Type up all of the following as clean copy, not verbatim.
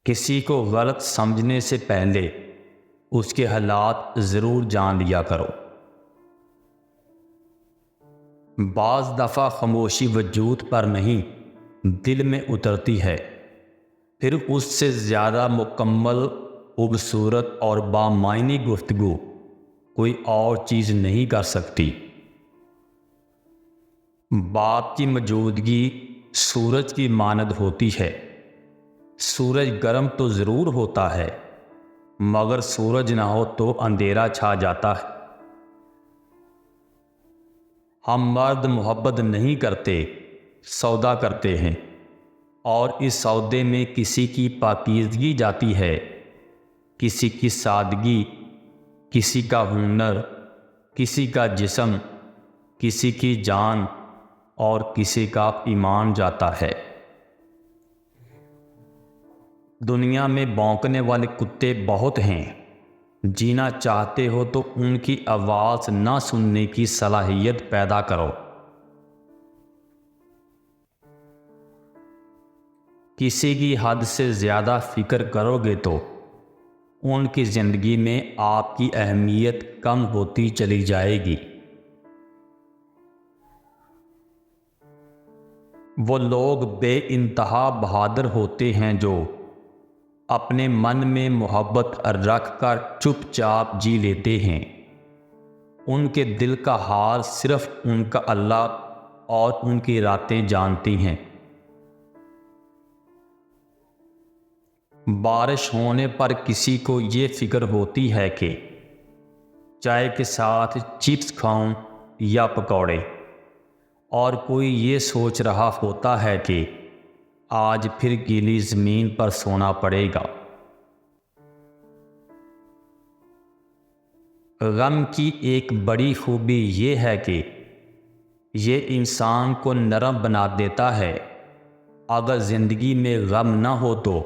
کسی کو غلط سمجھنے سے پہلے اس کے حالات ضرور جان لیا کرو۔ بعض دفعہ خاموشی وجود پر نہیں دل میں اترتی ہے، پھر اس سے زیادہ مکمل، خوبصورت اور بامعنی گفتگو کوئی اور چیز نہیں کر سکتی۔ بات کی موجودگی سورج کی مانند ہوتی ہے۔ سورج گرم تو ضرور ہوتا ہے، مگر سورج نہ ہو تو اندھیرا چھا جاتا ہے۔ ہم مرد محبت نہیں کرتے، سودا کرتے ہیں، اور اس سودے میں کسی کی پاکیزگی جاتی ہے، کسی کی سادگی، کسی کا ہنر، کسی کا جسم، کسی کی جان اور کسی کا ایمان جاتا ہے۔ دنیا میں بھونکنے والے کتے بہت ہیں، جینا چاہتے ہو تو ان کی آواز نہ سننے کی صلاحیت پیدا کرو۔ کسی کی حد سے زیادہ فکر کرو گے تو ان کی زندگی میں آپ کی اہمیت کم ہوتی چلی جائے گی۔ وہ لوگ بے انتہا بہادر ہوتے ہیں جو اپنے من میں محبت رکھ کر چپ چاپ جی لیتے ہیں۔ ان کے دل کا حال صرف ان کا اللہ اور ان کی راتیں جانتی ہیں۔ بارش ہونے پر کسی کو یہ فکر ہوتی ہے کہ چائے کے ساتھ چپس کھاؤں یا پکوڑے، اور کوئی یہ سوچ رہا ہوتا ہے کہ آج پھر گیلی زمین پر سونا پڑے گا۔ غم کی ایک بڑی خوبی یہ ہے کہ یہ انسان کو نرم بنا دیتا ہے۔ اگر زندگی میں غم نہ ہو تو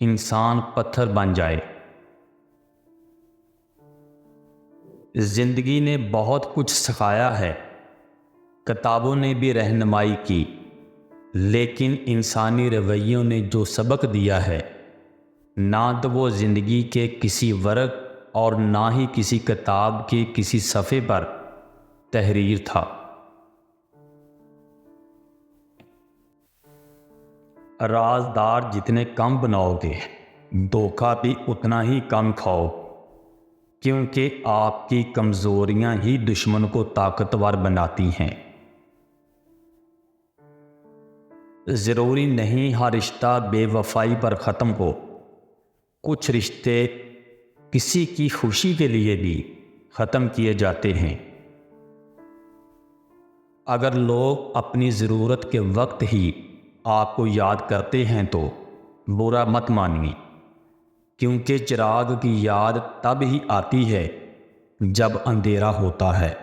انسان پتھر بن جائے۔ زندگی نے بہت کچھ سکھایا ہے، کتابوں نے بھی رہنمائی کی، لیکن انسانی رویوں نے جو سبق دیا ہے، نہ تو وہ زندگی کے کسی ورق اور نہ ہی کسی کتاب کے کسی صفحے پر تحریر تھا۔ رازدار جتنے کم بناؤ گے، دھوکہ بھی اتنا ہی کم کھاؤ، کیونکہ آپ کی کمزوریاں ہی دشمن کو طاقتور بناتی ہیں۔ ضروری نہیں ہر رشتہ بے وفائی پر ختم ہو، کچھ رشتے کسی کی خوشی کے لیے بھی ختم کیے جاتے ہیں۔ اگر لوگ اپنی ضرورت کے وقت ہی آپ کو یاد کرتے ہیں تو برا مت مانیے، کیونکہ چراغ کی یاد تب ہی آتی ہے جب اندھیرا ہوتا ہے۔